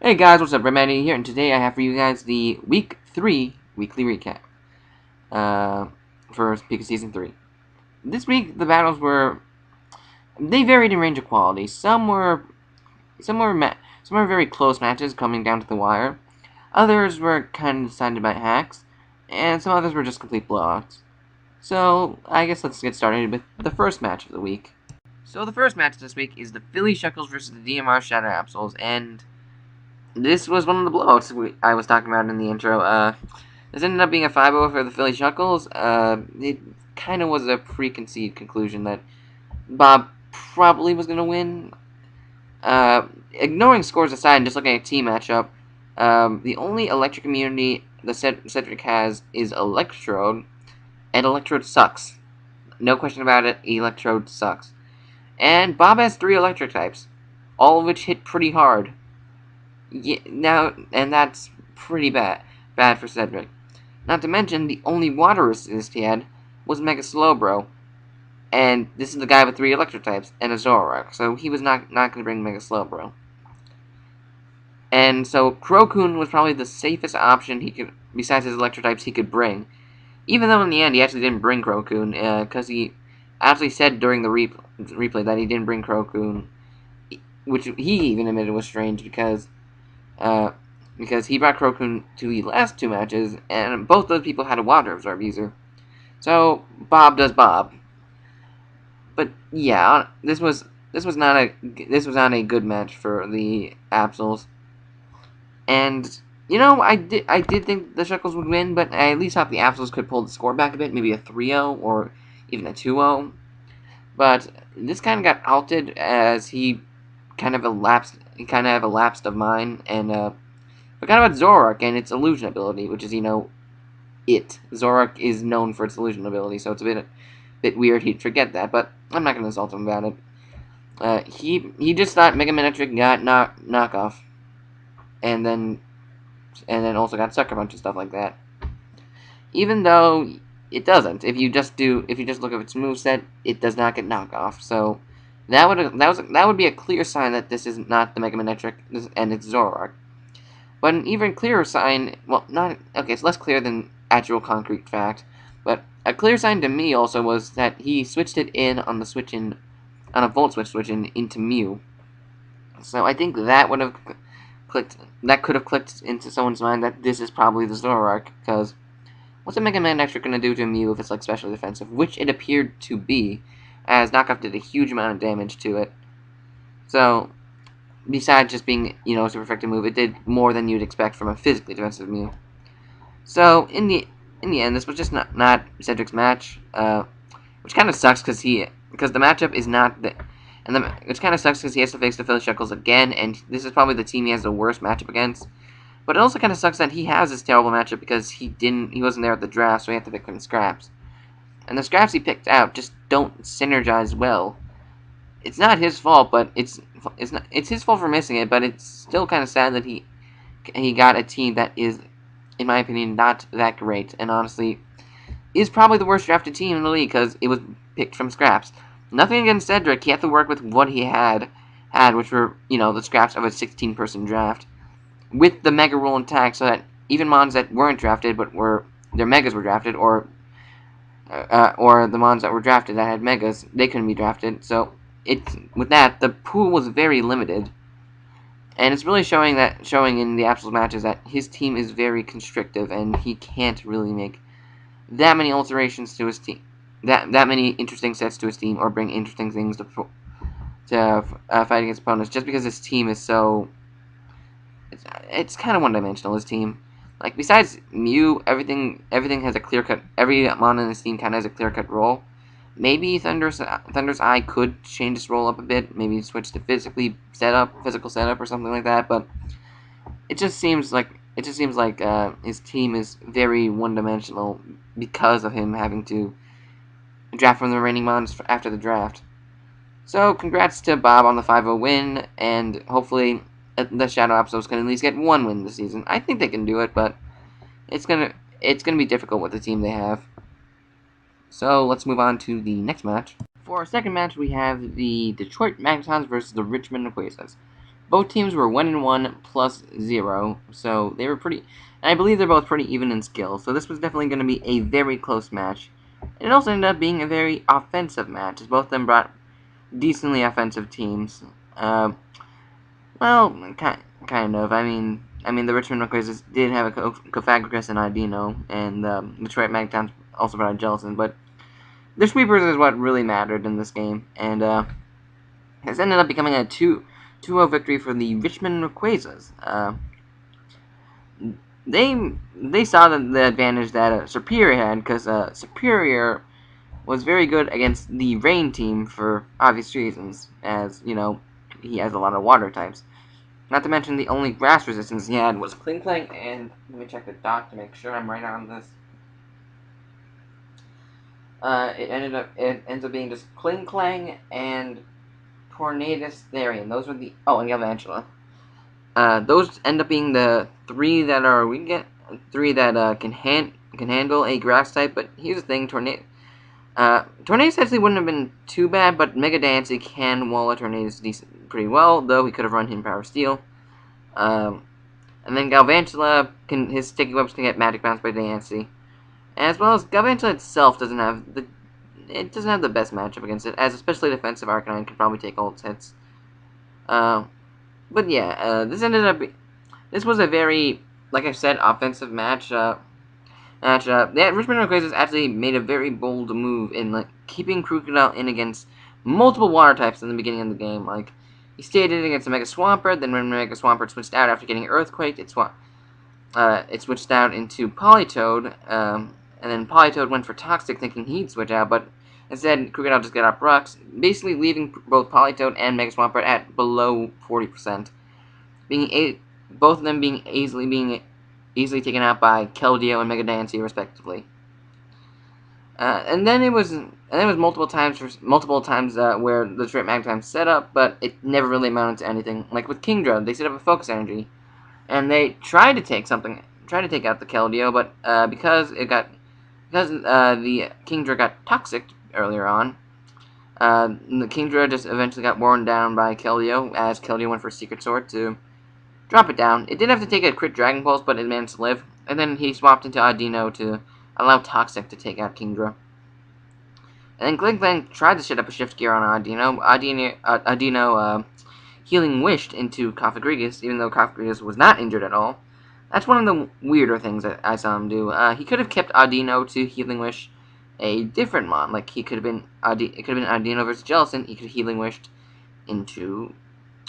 Hey guys, what's up? Remedy here, and today I have for you guys the Week 3 weekly recap for PICA Season 3. This week, the battles they varied in range of quality. Some were very close matches coming down to the wire. Others were kind of decided by hacks, and some others were just complete blowouts. So, I guess let's get started with the first match of the week. So, the first match this week is the Philly Shuckles versus the DMR Shadow Absols, and this was one of the blowouts I was talking about in the intro. This ended up being a 5-0 for the Philly Shuckles. It kind of was a preconceived conclusion that Bob probably was going to win. Ignoring scores aside and just looking at a team matchup, the only electric immunity the Cedric has is Electrode, and Electrode sucks. No question about it, Electrode sucks. And Bob has 3 electric types, all of which hit pretty hard. Yeah, and that's pretty bad for Cedric. Not to mention, the only water resist he had was Mega Slowbro, and this is the guy with 3 electric types and a Zoroark, so he was not going to bring Mega Slowbro. And so Crocoon was probably the safest option he could, besides his electric types, he could bring. Even though in the end he actually didn't bring Crocoon, because he actually said during the replay that he didn't bring Crocoon, which he even admitted was strange because he brought Crocoon to the last 2 matches, and both those people had a Water Absorb user. So Bob does Bob. But yeah, this was not a good match for the Absols. And I did think the Shuckles would win, but I at least thought the Absols could pull the score back a bit, maybe a 3-0 or even a 2-0. But this kind of got halted as he kind of have a lapse of mind, and forgot about Zoroark and its illusion ability, which is, Zoroark is known for its illusion ability, so it's a bit weird he'd forget that, but I'm not going to insult him about it. He just thought Mega Manectric got knockoff, and then also got Sucker Punch and stuff like that. Even though it doesn't. If you just look at its moveset, it does not get knockoff, so that would be a clear sign that this is not the Mega Manectric and it's Zoroark. But an even clearer sign, it's less clear than actual concrete fact, but a clear sign to me also was that he switched it in on a Volt Switch into Mew. So I think that could have clicked into someone's mind that this is probably the Zoroark, because what's a Mega Man Extra going to do to a Mew if it's like special defensive, which it appeared to be, as Knockoff did a huge amount of damage to it. So besides just being, a super effective move, it did more than you'd expect from a physically defensive Mew. So in the end, this was just not Cedric's match, which kind of sucks because the matchup is not which kind of sucks because he has to face the Philly Shuckles again, and this is probably the team he has the worst matchup against. But it also kind of sucks that he has this terrible matchup because he wasn't there at the draft, so he had to pick from scraps. And the scraps he picked out just don't synergize well. It's not his fault, but it's his fault for missing it. But it's still kind of sad that he got a team that is, in my opinion, not that great, and honestly, is probably the worst drafted team in the league because it was picked from scraps. Nothing against Cedric; he had to work with what he had, which were the scraps of a 16-person draft, with the Mega rule intact, so that even mons that weren't drafted but their Megas were drafted, or the mons that were drafted that had Megas, they couldn't be drafted. So with that, the pool was very limited, and it's really showing in the Absols matches that his team is very constrictive, and he can't really make that many alterations to his team, that many interesting sets to his team, or bring interesting things to fight against opponents, just because his team is so. It's kind of one-dimensional, his team. Like, besides Mew, everything has a clear-cut. Every mon in his team kind of has a clear-cut role. Maybe Thunder's Eye could change his role up a bit. Maybe switch to physical setup, or something like that. But it just seems like his team is very one-dimensional because of him having to draft from the remaining mons after the draft. So, congrats to Bob on the 5-0 win, and hopefully the Shadow Absols can at least get 1 win this season. I think they can do it, but it's gonna be difficult with the team they have. So let's move on to the next match. For our second match, we have the Detroit Magnetons versus the Richmond Quagsires. Both teams were 1-1 plus 0, so they were pretty. And I believe they're both pretty even in skill. So this was definitely going to be a very close match. And it also ended up being a very offensive match, as both of them brought decently offensive teams. Well, kind of. I mean, the Richmond Quagsires did have a Quagsires and Audino, and the Detroit Magnetons also brought a Jellicent, but the sweepers is what really mattered in this game, and this ended up becoming a 2-0 victory for the Richmond Quagsires. They saw the advantage that Superior had, because Superior was very good against the Rain team for obvious reasons, as, you know, he has a lot of water types. Not to mention the only grass resistance he had was Klinklang, and let me check the doc to make sure I'm right on this. It ends up being just Klinklang and Tornadus Therian. Those were the and Galvantula. Those end up being the three that can handle a grass type. But here's the thing, Tornadus actually wouldn't have been too bad, but Mega Dancy can wall a Tornadus pretty well, though he could have run him Power Steel. And then Galvantula his sticky webs can get Magic Bounce by Dancy. As well as Galvantula itself doesn't have the best matchup against it, as especially defensive Arcanine can probably take all its hits. But yeah, this was a very, like I said, offensive matchup. Yeah, Richmond Quagsires actually made a very bold move in keeping Crocodile in against multiple water types in the beginning of the game. Like, he stayed in against a Mega Swampert, then when Mega Swampert switched out after getting Earthquaked, it switched out into Politoed, and then Politoed went for Toxic thinking he'd switch out, but instead Crocodile just got up Rocks, basically leaving both Politoed and Mega Swampert at below 40%. Both of them being easily taken out by Keldeo and Mega Dancy, respectively. And then it was multiple times where the Detroit Magnetons set up, but it never really amounted to anything. Like with Kingdra, they set up a Focus Energy, and they tried to take out the Keldeo, but because the Kingdra got Toxic earlier on, the Kingdra just eventually got worn down by Keldeo, as Keldeo went for Secret Sword to drop it down. It did have to take a crit Dragon Pulse, but it managed to live. And then he swapped into Audino to allow Toxic to take out Kingdra. And then Klinklang tried to set up a Shift Gear on Audino. Audino Healing Wished into Cofagrigus, even though Cofagrigus was not injured at all. That's one of the weirder things that I saw him do. He could have kept Audino to Healing Wish a different mon. Like, it could have been Audino versus Jellicent. He could have Healing Wished into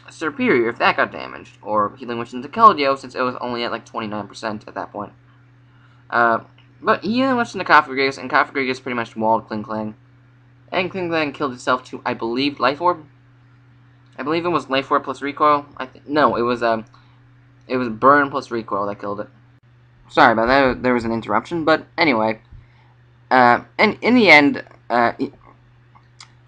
Superior if that got damaged, or Healing Wish into Keldeo since it was only at like 29% at that point. But he Healing Wished into Cofagrigus, and Cofagrigus pretty much walled Klinklang. And Klinklang killed itself to, I believe, Life Orb. I believe it was Life Orb plus Recoil. No, it was Burn plus Recoil that killed it. Sorry about that. There was an interruption, but anyway. And in the end,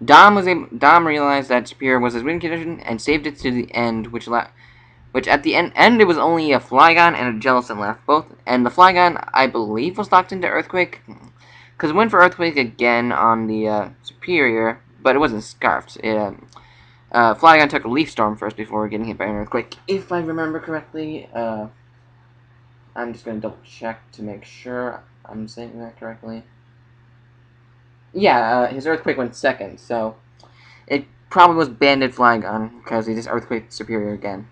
Dom realized that Superior was his win condition and saved it to the end, which at the end it was only a Flygon and a Jellicent left, and the Flygon I believe was locked into Earthquake, because it went for Earthquake again on the Superior, but it wasn't scarfed. Flygon took a Leaf Storm first before getting hit by an Earthquake, if I remember correctly. I'm just gonna double check to make sure I'm saying that correctly. Yeah, his Earthquake went second, so it probably was Banded Flygon, because he just Earthquake Superior again.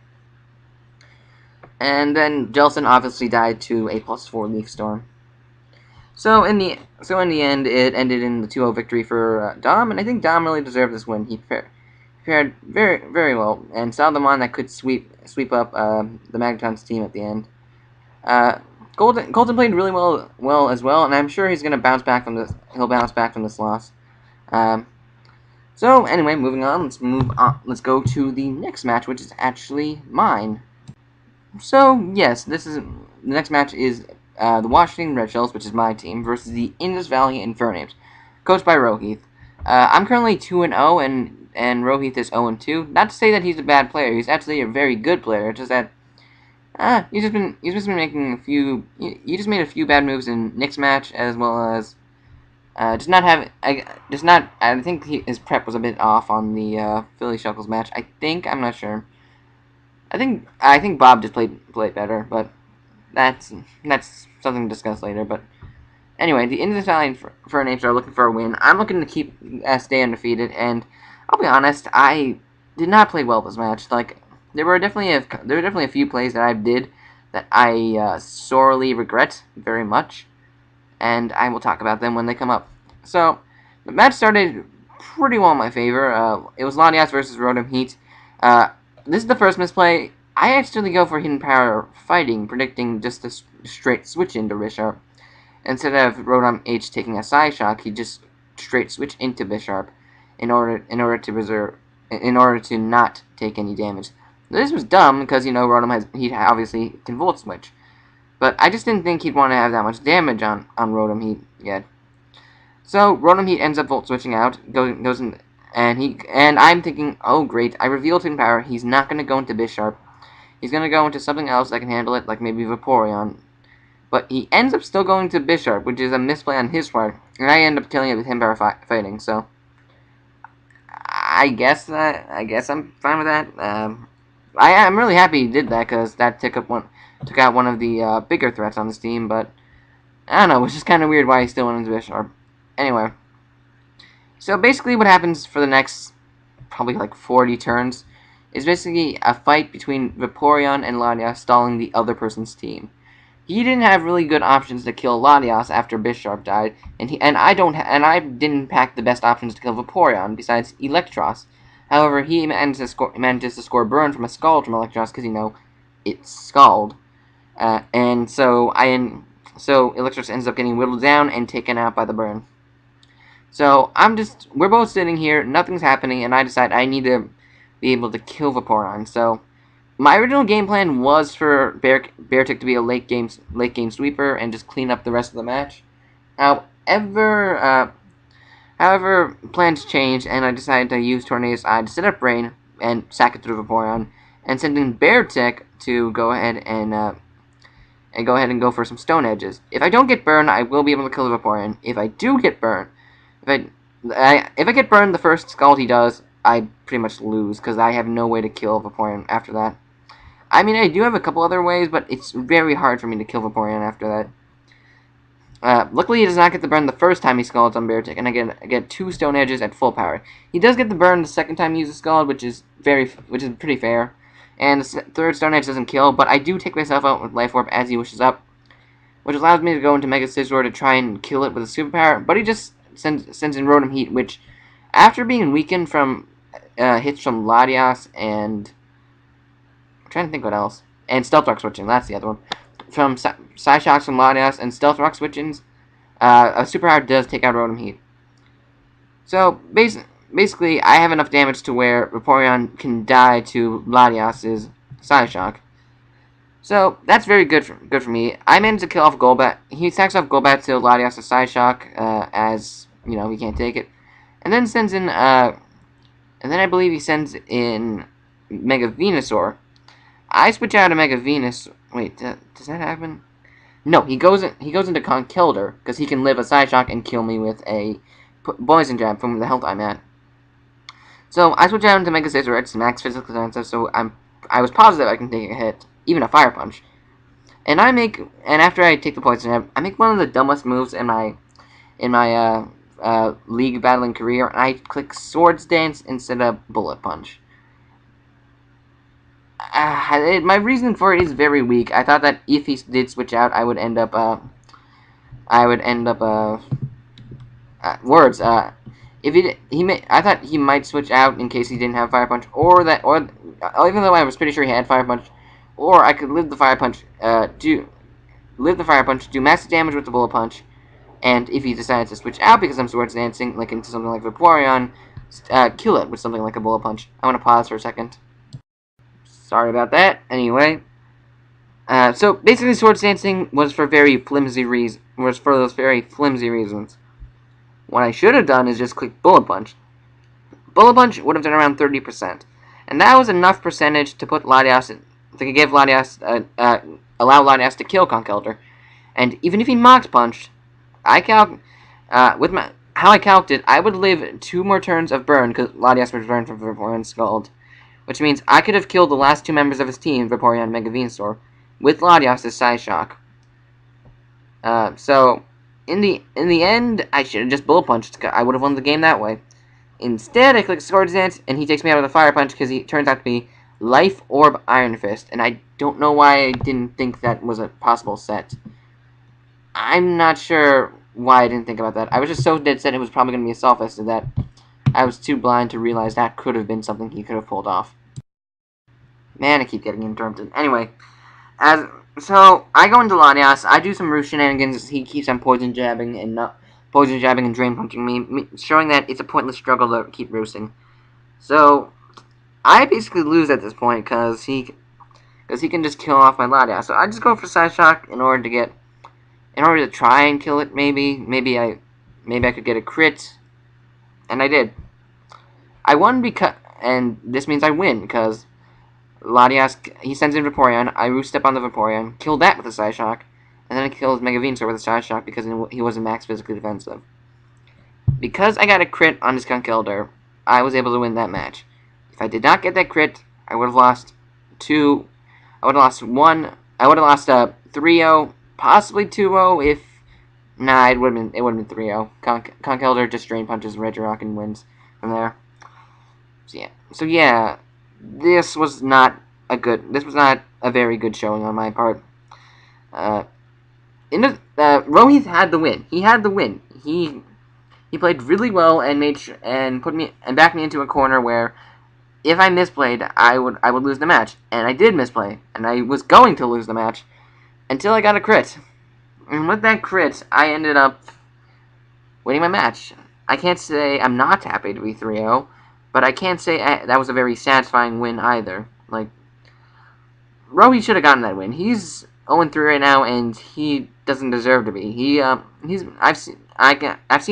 And then Jellicent obviously died to a +4 Leaf Storm. So in the end, it ended in the 2-0 victory for Dom, and I think Dom really deserved this win. He prepared very, very well, and saw the mon that could sweep up the Magnetons team at the end. Golden played really well as well, and I'm sure he's gonna bounce back from this. He'll bounce back from this loss. So anyway, moving on. Let's move on. Let's go to the next match, which is actually mine. So yes, the next match is the Washington Red Shells, which is my team, versus the Indus Valley Infernapes, coached by Rohith. I'm currently 2-0, and Rohith is 0-2. Not to say that he's a bad player. He's actually a very good player. It's just that he's just been making a few. He just made a few bad moves in Nick's match, as well as I think his prep was a bit off on the Philly Shuckles match. I'm not sure. I think Bob just played better, but that's something to discuss later. But anyway, the Indus Valley Infernape are looking for a win. I'm looking to keep stay undefeated, and I'll be honest, I did not play well this match. Like there were definitely a few plays that I did that I sorely regret very much, and I will talk about them when they come up. So the match started pretty well in my favor. It was Latias versus Rotom Heat. This is the first misplay. I actually go for Hidden Power Fighting, predicting just a straight switch into Bisharp. Instead of Rotom H taking a Psyshock, he just straight switch into Bisharp in order to not take any damage. This was dumb because Rotom he obviously can Volt Switch, but I just didn't think he'd want to have that much damage on Rotom Heat yet. So Rotom Heat ends up Volt Switching out, goes in. And I'm thinking, oh great, I revealed Hidden Power, he's not going to go into Bisharp. He's going to go into something else that can handle it, like maybe Vaporeon. But he ends up still going to Bisharp, which is a misplay on his part, and I end up killing it with Hidden Power Fighting, so I guess I'm fine with that. I'm really happy he did that, because that took out one of the bigger threats on this team, but I don't know, it was just kind of weird why he still went into Bisharp. Anyway. So basically what happens for the next probably like 40 turns is basically a fight between Vaporeon and Latias stalling the other person's team. He didn't have really good options to kill Latias after Bisharp died, and I didn't pack the best options to kill Vaporeon besides Electros. However, he manages to score burn from a Scald from Electros because it's Scald, and so Electros ends up getting whittled down and taken out by the burn. So we're both sitting here, nothing's happening, and I decide I need to be able to kill Vaporeon. So my original game plan was for Beartic to be a late game sweeper and just clean up the rest of the match. However, plans changed, and I decided to use Tornado's Eye to set up Rain and sack it through Vaporeon, and send in Beartic to go ahead and go for some Stone Edges. If I don't get burned, I will be able to kill the Vaporeon. If I do get burned, if I get burned the first Scald he does, I pretty much lose, because I have no way to kill Vaporeon after that. I mean, I do have a couple other ways, but it's very hard for me to kill Vaporeon after that. Luckily, he does not get the burn the first time he Scalds on Beartic, and I get 2 Stone Edges at full power. He does get the burn the second time he uses Scald, which is pretty fair. And the third Stone Edge doesn't kill, but I do take myself out with Life Orb as he wishes up, which allows me to go into Mega Scizor to try and kill it with a superpower, but he just sends in Rotom Heat, which, after being weakened from hits from Latias and I'm trying to think what else, and Stealth Rock switching, that's the other one, from Psyshocks from Latias and Stealth Rock switchings, a superpower does take out Rotom Heat. So basically, I have enough damage to where Vaporeon can die to Latias's Psyshock. So that's very good for me. I managed to kill off Golbat. He sacks off Golbat to Latias's Psyshock, as he can't take it, and then sends in and then I believe he sends in Mega Venusaur. I switch out to Mega Venus. Wait, does that happen? No, he goes into Conkeldurr because he can live a Psyshock and kill me with a Poison Jab from the health I'm at. So I switch out into Mega Scizor. It's max physical defense, so I was positive I can take a hit, even a Fire Punch. And after I take the Poison Jab, I make one of the dumbest moves in my league battling career, and I click Swords Dance instead of Bullet Punch. My reason for it is very weak. I thought that if he did switch out, I would end up words. I thought he might switch out in case he didn't have Fire Punch, or even though I was pretty sure he had Fire Punch, or I could live the Fire Punch, do massive damage with the Bullet Punch, and if he decides to switch out because I'm Swords Dancing, like into something like Vaporeon, kill it with something like a Bullet Punch. I want to pause for a second. Sorry about that. Anyway, so basically, Swords Dancing was for those very flimsy reasons. What I should have done is just click Bullet Punch. Bullet Punch would have done around 30%, and that was enough percentage to put Latias to give Latias allow Latias to kill Conkeldurr. And even if he Mox Punched, how I calced it, I would live 2 more turns of burn because Latias was burned from Vaporeon Scald. which means I could have killed the last two members of his team, Vaporeon and Mega Venusaur, with Latias as Psyshock. So, in the end, I should have just Bullet Punched. I would have won the game that way. Instead, I click Swords Dance, and he takes me out of the Fire Punch because he turns out to be Life Orb Iron Fist, and I don't know why I didn't think that was a possible set. I'm not sure why I didn't think about that. I was just so dead set it was probably going to be a Assault Vest that I was too blind to realize that could have been something he could have pulled off. Man, I keep getting interrupted. Anyway, so I go into Latias, I do some Roost shenanigans, he keeps on Poison Jabbing and Drain Punching me, showing that it's a pointless struggle to keep roosting. So, I basically lose at this point, because he can just kill off my Latias. So I just go for Psyshock in order to try and kill it, maybe I could get a crit, and I did. I won and this means I win, because Latias, he sends in Vaporeon, I Roost Step on the Vaporeon, kill that with a Psyshock, and then I killed Mega Venusaur with a Psyshock because he wasn't max physically defensive. Because I got a crit on his Conkeldurr, I was able to win that match. If I did not get that crit, I would have lost 3-0, possibly 2-0 if... Nah, it would have been 3-0. Conkeldurr just Drain Punches Regirock and wins from there. So yeah, this was not a very good showing on my part. Rohith had the win. He had the win. He played really well and backed me into a corner where if I misplayed, I would lose the match. And I did misplay, and I was going to lose the match until I got a crit. And with that crit, I ended up winning my match. I can't say I'm not happy to be 3-0, but I can't say that was a very satisfying win either. Like, Rohith should have gotten that win. He's 0-3 right now, and he doesn't deserve to be. I've seen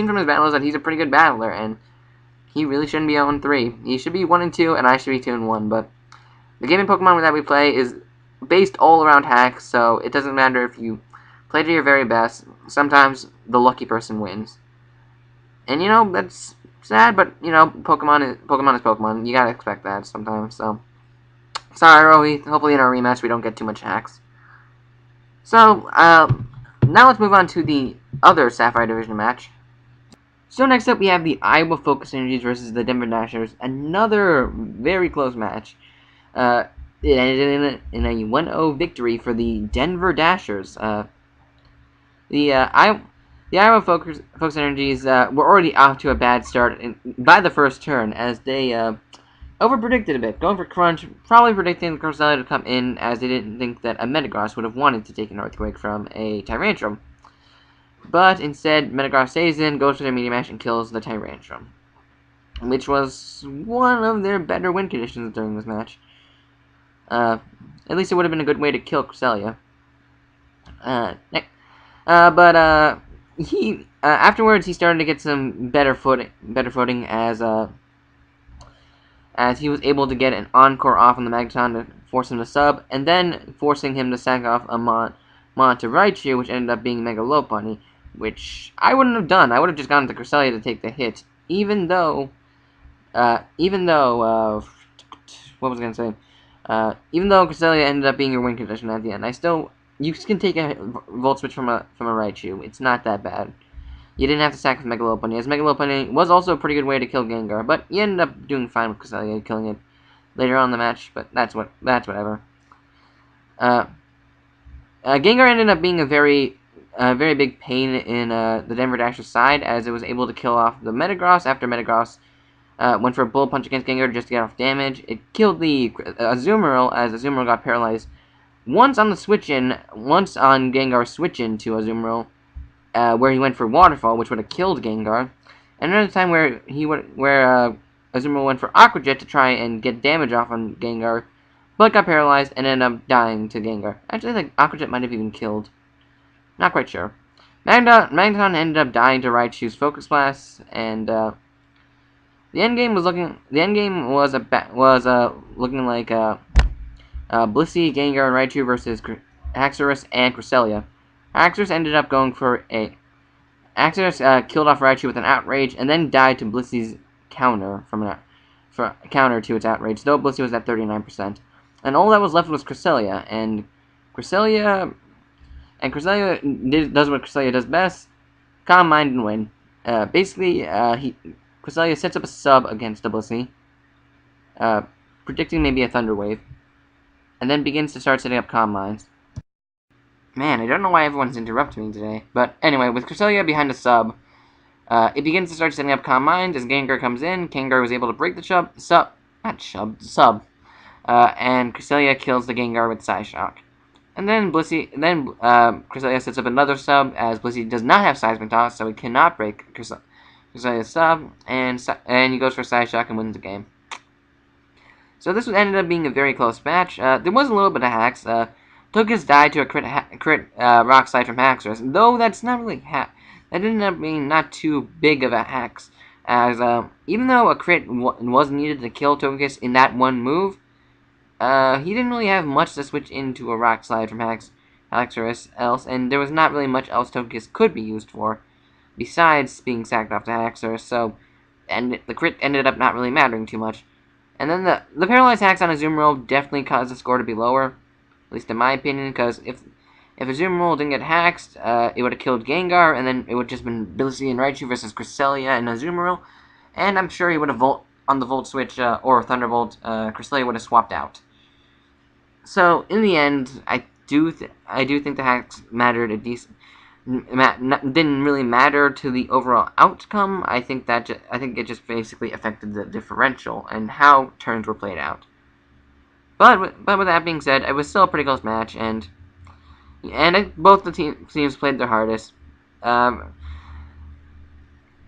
from his battles that he's a pretty good battler, and he really shouldn't be 0-3. He should be 1-2, and I should be 2-1. But the gaming Pokemon that we play is based all around hacks, so it doesn't matter if you play to your very best. Sometimes the lucky person wins, and that's sad. But Pokemon is Pokemon. You gotta expect that sometimes. So sorry, Rohith. Hopefully in our rematch we don't get too much hacks. So now let's move on to the other Sapphire Division match. So next up we have the Iowa Focus Energies versus the Denver Dashers. Another very close match. It ended in a 1-0 victory for the Denver Dashers. The Iowa Focus Energies were already off to a bad start by the first turn, as they overpredicted a bit, going for Crunch, probably predicting Cresselia to come in, as they didn't think that a Metagross would have wanted to take an Earthquake from a Tyrantrum. But instead, Metagross stays in, goes for their Meteor Mash, and kills the Tyrantrum, which was one of their better win conditions during this match. At least it would have been a good way to kill Cresselia. Afterwards he started to get some better footing as he was able to get an Encore off on the Magneton to force him to sub, and then forcing him to sack off a Monitor Raichu, which ended up being Mega Lopunny, which I wouldn't have done. I would have just gone to Cresselia to take the hit, even though Cresselia ended up being your win condition at the end. You can take a Volt Switch from a Raichu. It's not that bad. You didn't have to sack with Mega Lopunny, as Mega Lopunny was also a pretty good way to kill Gengar, but you ended up doing fine with Cresselia, killing it later on in the match, but that's whatever. Gengar ended up being a very big pain in the Denver Dashers' side, as it was able to kill off the Metagross after Metagross went for a Bullet Punch against Gengar just to get off damage. It killed the Azumarill, as Azumarill got paralyzed once on Gengar's switch-in to Azumarill, where he went for Waterfall, which would have killed Gengar. And another time where Azumarill went for Aqua Jet to try and get damage off on Gengar, but got paralyzed and ended up dying to Gengar. Actually, I think Aqua Jet might have even killed. Not quite sure. Magneton ended up dying to Raichu's Focus Blast, and the endgame was looking like Blissey, Gengar, and Raichu versus Haxorus and Cresselia. Haxorus ended up going for Haxorus killed off Raichu with an Outrage, and then died to Blissey's counter from for counter to its outrage, though Blissey was at 39%. And all that was left was Cresselia, and Cresselia does what Cresselia does best: calm mind and win. Cresselia sets up a sub against the Blissey, predicting maybe a Thunder Wave, and then begins to start setting up calm minds. Man, I don't know why everyone's interrupting me today, but anyway, with Cresselia behind the sub, it begins to start setting up calm minds as Gengar comes in. Gengar was able to break the sub, and Cresselia kills the Gengar with Psyshock. And then Cresselia sets up another sub, as Blissey does not have Seismic Toss, so he cannot break Cresselia's sub, and he goes for Psyshock and wins the game. So this ended up being a very close match. There was a little bit of hacks. Togekiss died to a crit Rock Slide from Haxorus, though that's not really that ended up being not too big of a hacks, as even though a crit was needed to kill Togekiss in that one move, he didn't really have much to switch into a Rock Slide from Haxorus else, and there was not really much else Togekiss could be used for, besides being sacked off to Haxorus, and the crit ended up not really mattering too much. And then the paralyzed hacks on Azumarill definitely caused the score to be lower, at least in my opinion, because if Azumarill didn't get hacked, it would have killed Gengar, and then it would have just been Blissey and Raichu versus Cresselia and Azumarill, and I'm sure he would have on the Volt Switch or Thunderbolt, Cresselia would have swapped out. So in the end, I do think the hacks mattered a decent. Didn't really matter to the overall outcome. I think it just basically affected the differential and how turns were played out. But with that being said, it was still a pretty close match, and both the teams played their hardest.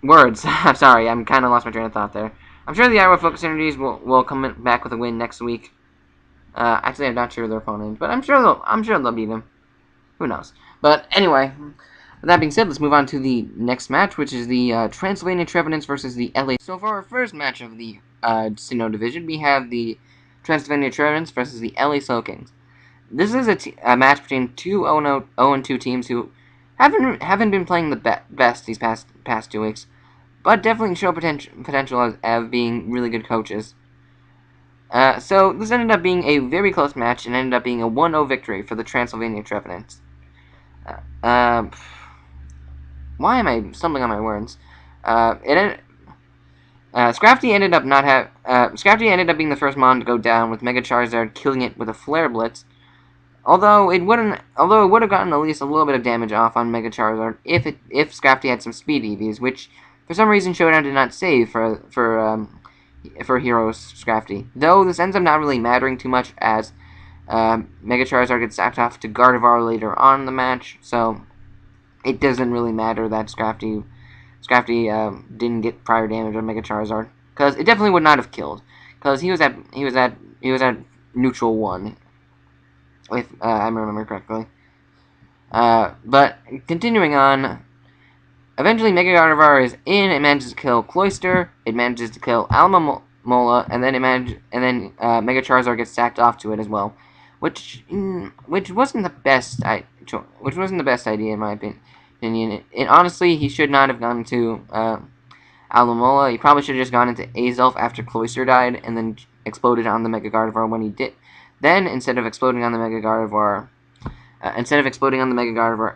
Words. I'm sorry, I'm kind of lost my train of thought there. I'm sure the Iowa Focus Energies will come back with a win next week. Actually, I'm not sure their opponent, but I'm sure they'll beat them. Who knows? But anyway, with that being said, let's move on to the next match, which is the Transylvania Trevenants versus the LA. So for our first match of the Sinnoh division, we have the Transylvania Trevenants versus the LA Slowkings. This is a match between two 0-2 teams who haven't been playing the best these past 2 weeks, but definitely show potential as being really good coaches. So this ended up being a very close match and ended up being a 1-0 victory for the Transylvania Trevenants. Why am I stumbling on my words? Scrafty ended up being the first Mon to go down, with Mega Charizard killing it with a Flare Blitz. Although it would have gotten at least a little bit of damage off on Mega Charizard if Scrafty had some Speed EVs, which for some reason Showdown did not save for Hero's Scrafty. Though this ends up not really mattering too much, as Mega Charizard gets sacked off to Gardevoir later on in the match, so it doesn't really matter that Scrafty didn't get prior damage on Mega Charizard, because it definitely would not have killed, because he was at neutral 1, if I remember correctly. But continuing on, eventually Mega Gardevoir is in. It manages to kill Cloyster. It manages to kill Alomomola, and then Mega Charizard gets sacked off to it as well, which wasn't the best idea in my opinion. Honestly, he should not have gone to Alomomola. He probably should have just gone into Azelf after Cloyster died, and then exploded on the Mega Gardevoir when he did. Then, instead of exploding on the Mega Gardevoir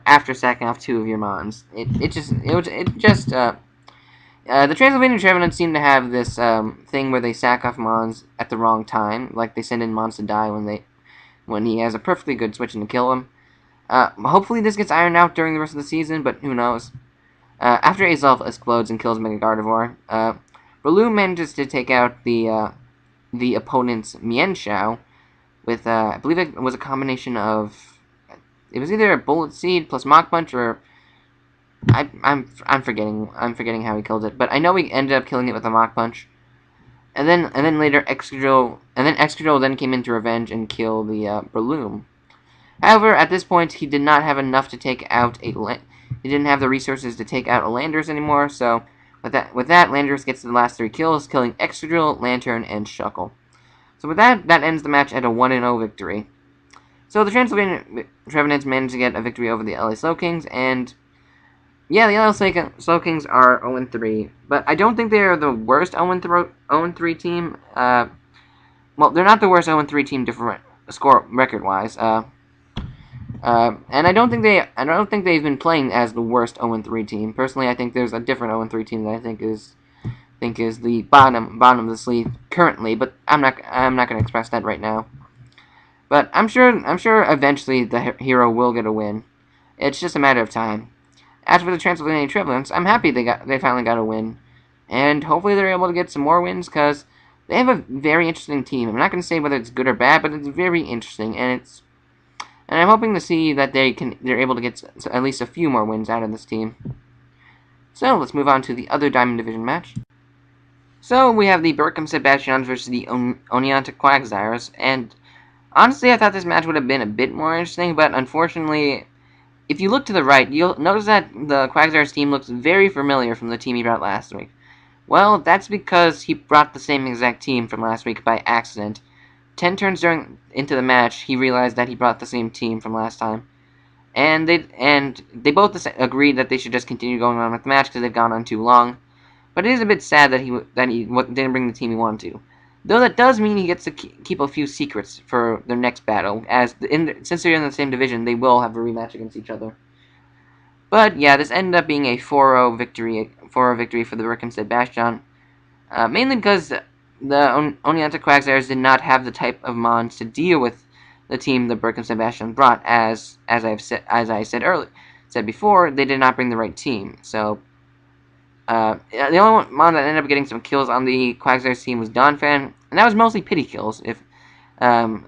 after sacking off 2 of your Mons, the Transylvania Trevenants seem to have this thing where they sack off Mons at the wrong time, like they send in Mons to die when he has a perfectly good switch in to kill him. Hopefully this gets ironed out during the rest of the season, but who knows. After Azelf explodes and kills Mega Gardevoir, Breloom manages to take out the opponent's Mienshao with, I believe it was a combination of, it was either a Bullet Seed plus Mach Punch, or I'm forgetting how he killed it, but I know he ended up killing it with a Mach Punch. And then later Excadrill then came in to revenge and kill the Breloom. However, at this point he did not have enough to take out he didn't have the resources to take out a Landorus anymore, so with that Landorus gets the last 3 kills, killing Excadrill, Lantern, and Shuckle. So with that ends the match at a 1-0 victory. So the Transylvania Trevenants managed to get a victory over the LA Slowkings, and yeah, the other Slowkings are 0-3, but I don't think they are the worst 0-3 team. Well, they're not the worst 0-3 team score record-wise. And I don't think they've been playing as the worst 0-3 team. Personally, I think there's a different 0-3 team that I think is the bottom of the sleeve currently, but I'm not going to express that right now. But I'm sure eventually the hero will get a win. It's just a matter of time. As for the Transylvania Trevenants, I'm happy they finally got a win, and hopefully they're able to get some more wins because they have a very interesting team. I'm not going to say whether it's good or bad, but it's very interesting, and I'm hoping to see that they're able to get at least a few more wins out of this team. So let's move on to the other Diamond Division match. So we have the Berkhamsted Bastiodons versus the Oneonta Quagsires, and honestly, I thought this match would have been a bit more interesting, but unfortunately, if you look to the right, you'll notice that the Quagsires team looks very familiar from the team he brought last week. Well, that's because he brought the same exact team from last week by accident. 10 turns into the match, he realized that he brought the same team from last time. And they both agreed that they should just continue going on with the match because they've gone on too long. But it is a bit sad that he didn't bring the team he wanted to. Though that does mean he gets to keep a few secrets for their next battle, as since they're in the same division, they will have a rematch against each other. But yeah, this ended up being a 4-0 victory for the Berkhamsted Bastiodon, mainly because the Oneonta Quagsires did not have the type of mons to deal with the team the Berkhamsted Bastiodon brought. As I said before, they did not bring the right team. So the only mon that ended up getting some kills on the Quagsires team was Donphan, and that was mostly pity kills. And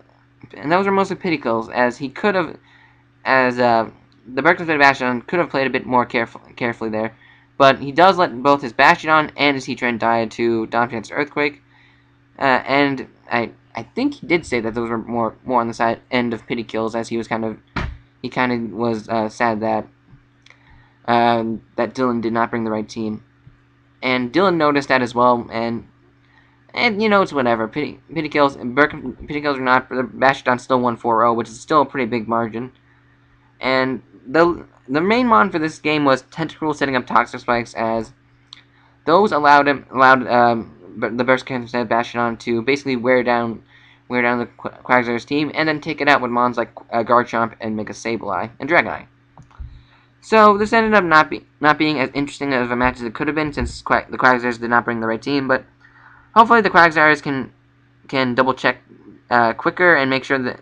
those were mostly pity kills, as he could have, the Berkhamsted Bastiodon could have played a bit more carefully there. But he does let both his Bastiodon and his Heatran die to Donphan's Earthquake. And I think he did say that those were more on the end of pity kills, as he kind of was sad that Dylan did not bring the right team. And Dylan noticed that as well, and it's whatever. Pity kills or not, the Bastiodon still won 4-0, which is still a pretty big margin. And the main mon for this game was Tentacruel setting up Toxic Spikes, as those allowed the Berkhamsted Bastiodon to basically wear down the Quagsires team, and then take it out with mons like Garchomp and Mega Sableye and Dragonite. So this ended up not being as interesting of a match as it could have been, since the Quagsires did not bring the right team. But hopefully the Quagsires can double check quicker and make sure that.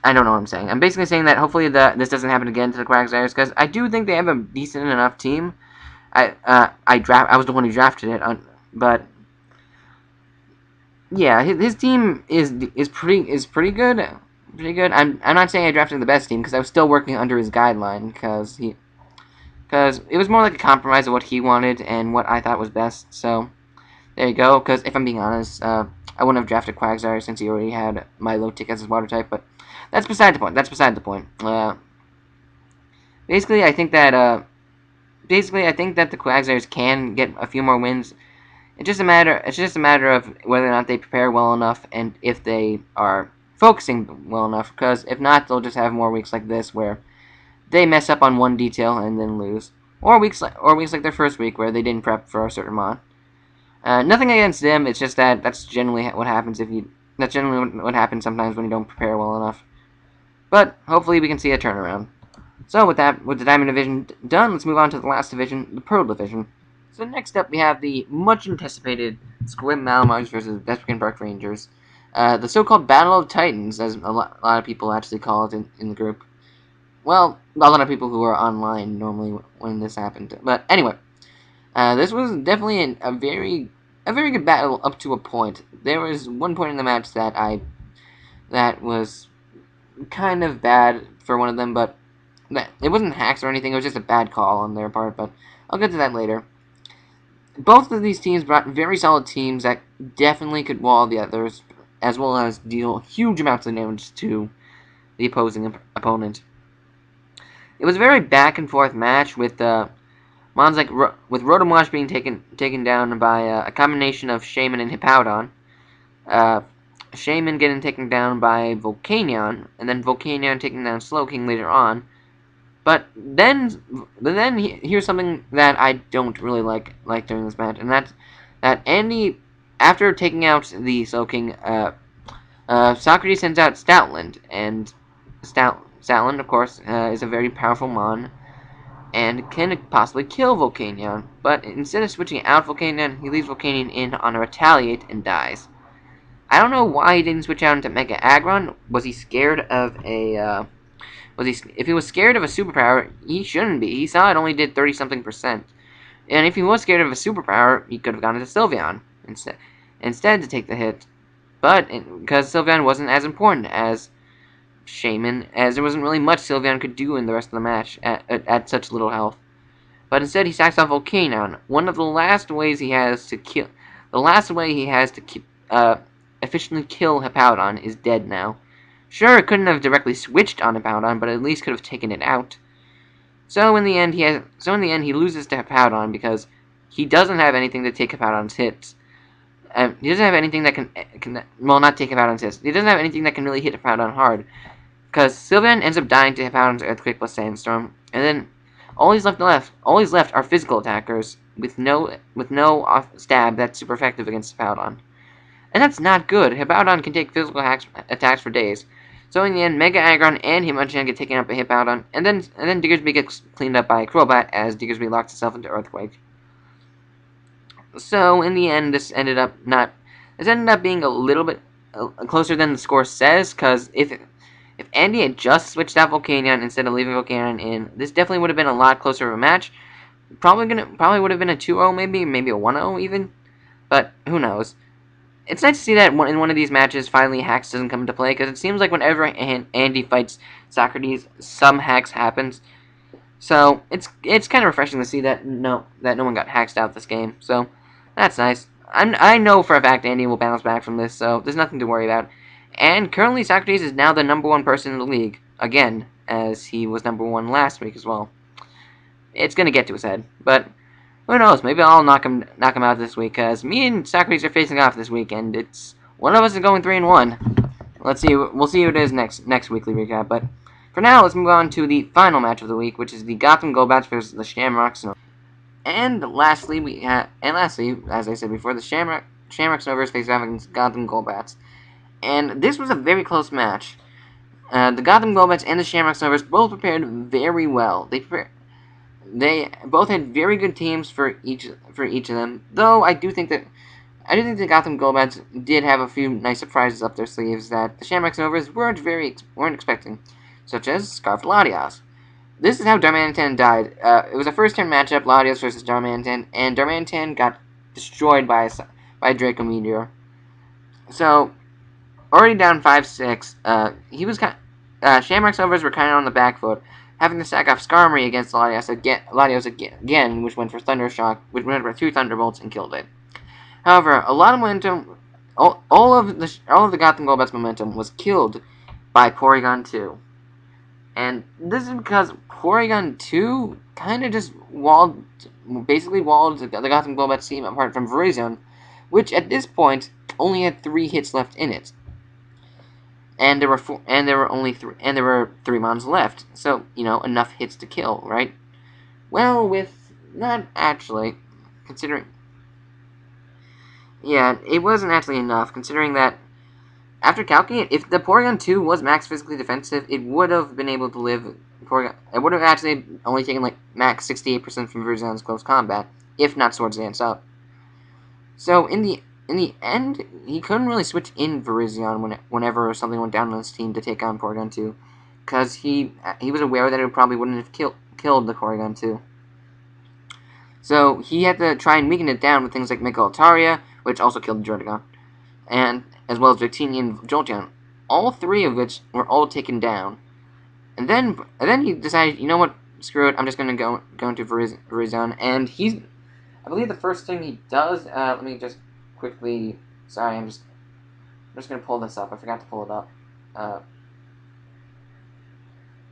I don't know what I'm saying. I'm basically saying that hopefully this doesn't happen again to the Quagsires, because I do think they have a decent enough team. I was the one who drafted it, but yeah, his team is pretty good. Pretty good. I'm not saying I drafted the best team, because I was still working under his guideline, because it was more like a compromise of what he wanted and what I thought was best. So there you go. Because if I'm being honest, I wouldn't have drafted Quagsire since he already had Milo Tick as his water type. But that's beside the point. Basically, I think that the Quagsires can get a few more wins. It's just a matter of whether or not they prepare well enough, and if they are focusing well enough. Because if not, they'll just have more weeks like this where they mess up on one detail and then lose, or weeks like their first week where they didn't prep for a certain mon. Nothing against them. It's just that that's generally what happens what happens sometimes when you don't prepare well enough. But hopefully we can see a turnaround. So with the Diamond Division done, let's move on to the last division, the Pearl Division. So next up we have the much anticipated Sequim Malamars versus Desperate Park Rangers. The so-called Battle of Titans, as a lot of people actually call it in the group. Well, a lot of people who are online normally when this happened. But anyway, this was definitely a very good battle up to a point. There was one point in the match that was kind of bad for one of them, but it wasn't hacks or anything. It was just a bad call on their part, but I'll get to that later. Both of these teams brought very solid teams that definitely could wall the others, as well as deal huge amounts of damage to the opposing opponent. It was a very back and forth match with mons like with Rotom being taken down by a combination of Shaymin and Hippowdon. Shaymin getting taken down by Volcanion, and then Volcanion taking down Slowking later on. But then here's something that I don't really like during this match, and that's that Andy, after taking out the Slowking, Socrates sends out Stoutland, and Stoutland, of course, is a very powerful mon, and can possibly kill Volcanion, but instead of switching out Volcanion, he leaves Volcanion in on a Retaliate and dies. I don't know why he didn't switch out into Mega Aggron. Was he scared of a, if he was scared of a superpower, he shouldn't be. He saw it only did 30-something%. And if he was scared of a superpower, he could have gone into Sylveon instead to take the hit. But because Sylveon wasn't as important as Shaman, as there wasn't really much Sylveon could do in the rest of the match at such little health. But instead, he sacks off Volcanion. One of the last ways he has to kill, efficiently kill Hippowdon is dead now. Sure, it couldn't have directly switched on Hippowdon, but at least could have taken it out. So in the end, he loses to Hippowdon because he doesn't have anything to take Hippowdon's hits. He doesn't have anything that can not take Hippowdon's hits. He doesn't have anything that can really hit Hippowdon hard, because Sylveon ends up dying to Hippowdon's Earthquake plus Sandstorm, and then all he's left are physical attackers with no stab that's super effective against Hippowdon. And that's not good. Hippowdon can take physical attacks for days. So in the end, Mega Aggron and Hitmonchan get taken out by Hippowdon, and then Diggersby gets cleaned up by Crobat as Diggersby locks itself into Earthquake. So in the end, this ended up being a little bit closer than the score says, because if Andy had just switched out Volcanion instead of leaving Volcanion in, this definitely would have been a lot closer of a match. Probably would have been a 2-0 maybe a 1-0 even, but who knows. It's nice to see that in one of these matches, finally Hacks doesn't come into play, because it seems like whenever Andy fights Socrates, some Hacks happens. So it's kind of refreshing to see that no one got hacked out this game. So that's nice. I know for a fact Andy will bounce back from this, so there's nothing to worry about. And currently Socrates is now the #1 person in the league again, as he was #1 last week as well. It's gonna get to his head, but who knows? Maybe I'll knock him out this week, because me and Socrates are facing off this weekend. It's one of us is going 3-1. Let's see. We'll see who it is next weekly recap. But for now, let's move on to the final match of the week, which is the Gotham Golbats versus the Shamrock Snow. And lastly, as I said before, the Shamrock Snovers face off against Gotham Golbats. And this was a very close match. The Gotham Golbats and the Shamrock Snovers both prepared very well. They both had very good teams for each of them. Though I do think the Gotham Golbats did have a few nice surprises up their sleeves that the Shamrock Snovers weren't expecting, such as Scarfed Latias. This is how Darmanitan died. It was a first-turn matchup, Latias versus Darmanitan, and Darmanitan got destroyed by a Draco Meteor. So already down 5-6. Shamrock Snovers were kind of on the back foot, having to sack off Skarmory against Latios again, which went for Thunder Shock, which went for 2 Thunderbolts and killed it. However, a lot of momentum, all of the Gotham Golbats momentum was killed by Porygon 2. And this is because Porygon 2 kind of just basically walled the Gotham Golbats team apart from Virizion, which at this point only had 3 hits left in it. And there were 3 mons left, so enough hits to kill, right? Well, not actually, considering. Yeah, it wasn't actually enough, considering that after calculating, if the Porygon 2 was max physically defensive, it would have been able to live. It would have actually only taken like max 68% from Virzion's close combat, if not Swords Dance up. So in the end, he couldn't really switch in Virizion whenever something went down on his team to take on Porygon 2, because he was aware that it probably wouldn't have killed the Porygon 2. So he had to try and weaken it down with things like Mega Altaria, which also killed the Jordagon, and as well as Victini and Jolteon, all 3 of which were all taken down. And then he decided, you know what, screw it, I'm just going to go into Virizion, and I believe the first thing he does, let me just quickly, sorry, I'm just going to pull this up. I forgot to pull it up.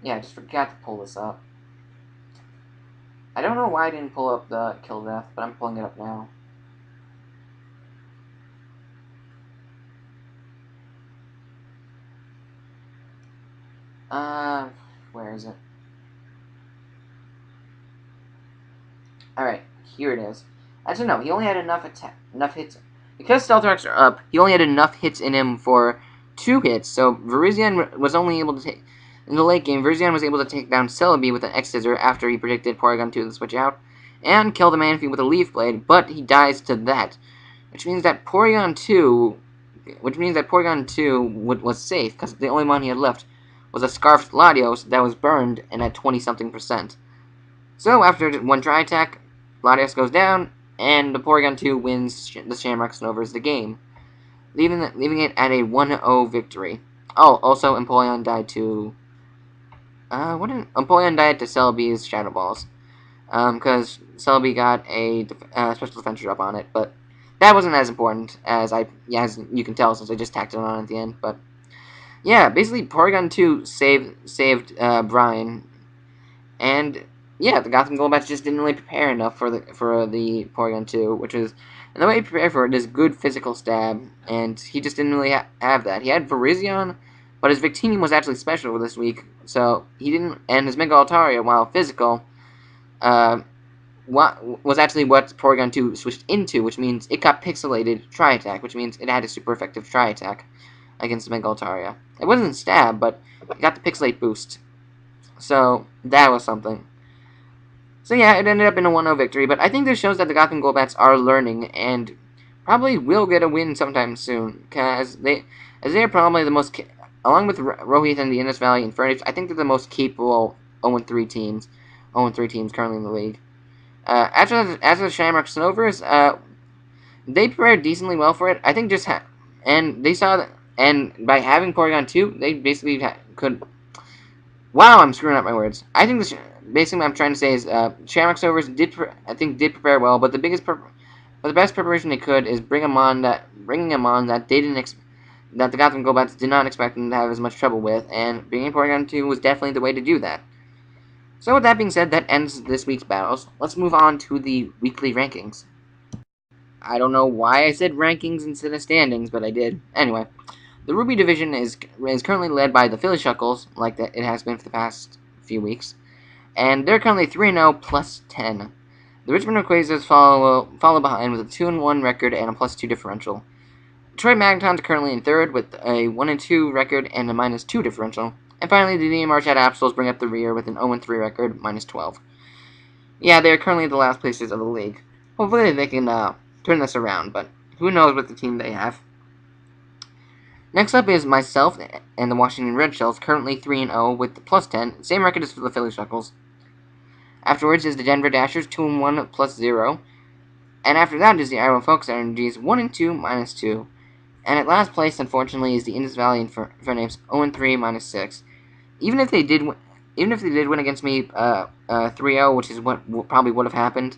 Yeah, I just forgot to pull this up. I don't know why I didn't pull up the kill death, but I'm pulling it up now. Where is it? Alright, here it is. Actually, no, he only had enough hits. Because Stealth Rocks are up, he only had enough hits in him for 2 hits, so Virizion was only able to take... In the late game, Virizion was able to take down Celebi with an X-Scissor after he predicted Porygon 2 to switch out, and kill the Manaphy with a Leaf Blade, but he dies to that, which means that Porygon 2 was safe, because the only one he had left was a Scarfed Latios that was burned and at 20-something%. So, after one Dry Attack, Latios goes down, and the Porygon 2 wins the Shamrock Snovers the game, leaving it at a 1-0 victory. Oh, also, Empoleon died to... Empoleon died to Celebi's Shadow Balls, because Celebi got a special defense drop on it, but that wasn't as important as you can tell since I just tacked it on at the end, but yeah, basically Porygon 2 saved Brian, and yeah, the Gotham Golbats just didn't really prepare enough for the Porygon 2, which is, and the way he prepared for it is good physical stab, and he just didn't really have that. He had Virizion, but his Victini was actually special this week, so he didn't, and his Mega Altaria, while physical, was actually what Porygon 2 switched into, which means it got pixelated Tri-Attack, which means it had a super effective Tri-Attack against the Mega Altaria. It wasn't stab, but it got the pixelate boost, so that was something. So yeah, it ended up in a 1-0 victory, but I think this shows that the Gotham Golbats are learning, and probably will get a win sometime soon, because they are probably the most, along with Rohith and the Indus Valley Infernape, I think they're the most capable 0-3 teams currently in the league. As for the Shamrock Snovers, they prepared decently well for it. I think and they saw that, and by having Porygon 2, they basically could... Wow, I'm screwing up my words. I think basically what I'm trying to say is Shamrock Snovers did prepare well, but the best preparation they could is bringing him on that that the Gotham Golbats did not expect them to have as much trouble with, and bringing Porygon 2 was definitely the way to do that. So with that being said, that ends this week's battles. Let's move on to the weekly rankings. I don't know why I said rankings instead of standings, but I did. Anyway, the Ruby division is currently led by the Philly Shuckles, like it has been for the past few weeks, and they're currently 3-0 plus 10. The Richmond Quagsires follow behind with a 2-1 record and a +2 differential. Detroit Magnetons are currently in third with a 1-2 record and a -2 differential. And finally, the Marchat Absols bring up the rear with an 0-3 record, -12. Yeah, they are currently the last places of the league. Hopefully they can turn this around, but who knows what the team they have. Next up is myself and the Washington Red Shells, currently 3-0 with the +10, same record as for the Philly Shuckles. Afterwards is the Denver Dashers, 2-1 +0. And after that is the Iowa Focus Energies, 1-2 -2. And at last place, unfortunately, is the Indus Valley Infernape, 0-3 -6. Even if they did win against me 3-0, which is what probably would have happened,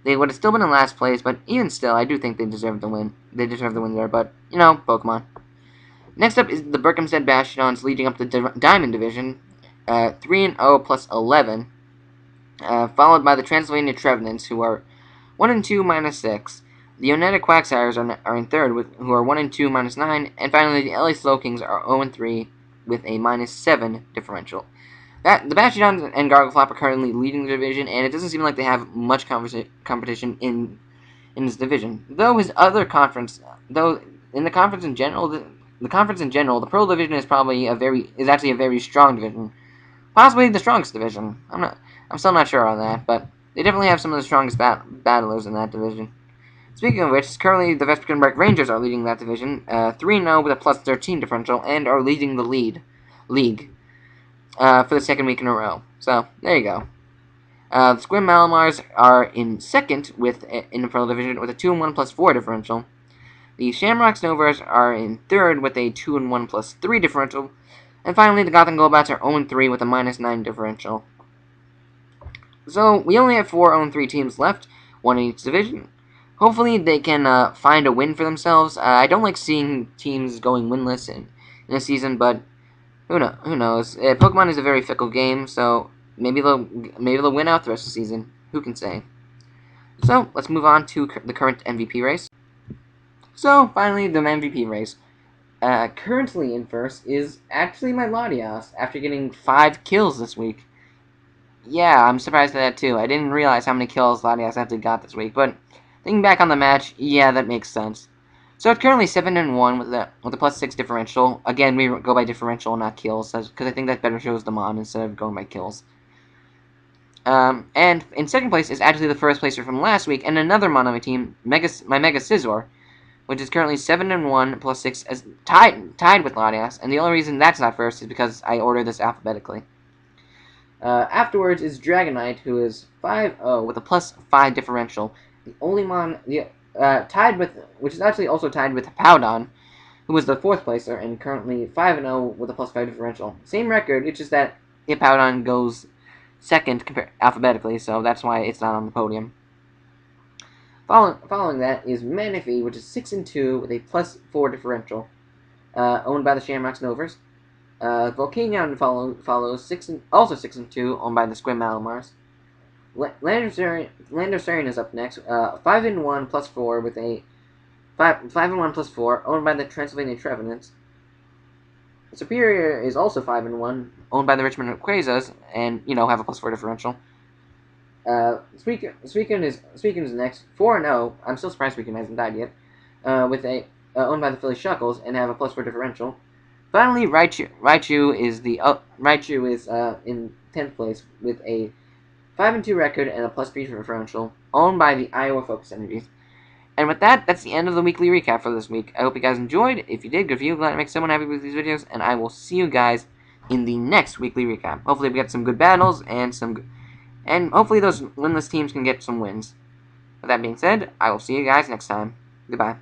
they would have still been in last place. But even still, I do think they deserve the win. They deserve the win there. But you know, Pokemon. Next up is the Berkhamsted Bastiodons, leading up the Diamond Division, 3-0 +11, followed by the Transylvania Trevenants, who are 1-2 -6. The Oneonta Quagsires are in third, who are 1-2 -9, and finally the LA Slowkings are 0-3 with a -7 differential. The Bastiodon and Gargleflop are currently leading the division, and it doesn't seem like they have much competition in this division. Though in the conference in general, the Pearl Division is actually a very strong division, possibly the strongest division. I'm still not sure on that, but they definitely have some of the strongest battlers in that division. Speaking of which, currently the Vesperkenberg Rangers are leading that division, 3-0 with a +13 differential, and are leading the league for the second week in a row. So, there you go. The Sequim Malamars are in second in the Pearl Division with a 2-1 +4 differential. The Shamrock Snovers are in third with a 2-1 +3 differential. And finally, the Gotham Golbats are 0-3 with a -9 differential. So, we only have 4 0-3 teams left, one in each division. Hopefully they can find a win for themselves. I don't like seeing teams going winless in a season, but who knows? Pokemon is a very fickle game, so maybe they'll win out the rest of the season. Who can say? So let's move on to the current MVP race. So finally, the MVP race. Currently in first is actually my Latias after getting 5 kills this week. Yeah, I'm surprised at that too. I didn't realize how many kills Latias actually got this week, but thinking back on the match, yeah, that makes sense. So it's currently 7-1 with the +6 differential. Again, we go by differential, not kills, because I think that better shows the mon instead of going by kills. And in second place is actually the first placer from last week, and another mon on my team, my Mega Scizor, which is currently 7-1 +6, as tied with Latias. And the only reason that's not first is because I ordered this alphabetically. Afterwards is Dragonite, who is 5-0 with a +5 differential. The only mon tied with, which is actually also tied with Powdon, who was the fourth placer and currently 5-0 with a +5 differential. Same record, it's just that Powdon goes second alphabetically, so that's why it's not on the podium. Following that is Manaphy, which is 6-2 with a +4 differential, owned by the Shamrock Novers. Volcanion follows 6-2, owned by the Sequim Malamars. Landersarian is up next, 5-1 +4 with a 5-1 +4, owned by the Transylvania Trevenants. Superior is also 5-1, owned by the Richmond Quagsires, and have a +4 differential. Suicune is next, 4-0. I'm still surprised Suicune hasn't died yet. With a owned by the Philly Shuckles and have a +4 differential. Finally, Raichu is in 10th place with a 5-2 record and a +3 differential, owned by the Iowa Focus Energies. And with that, that's the end of the weekly recap for this week. I hope you guys enjoyed. If you did, good for you. Glad to make someone happy with these videos, and I will see you guys in the next weekly recap. Hopefully, we get some good battles and hopefully those winless teams can get some wins. With that being said, I will see you guys next time. Goodbye.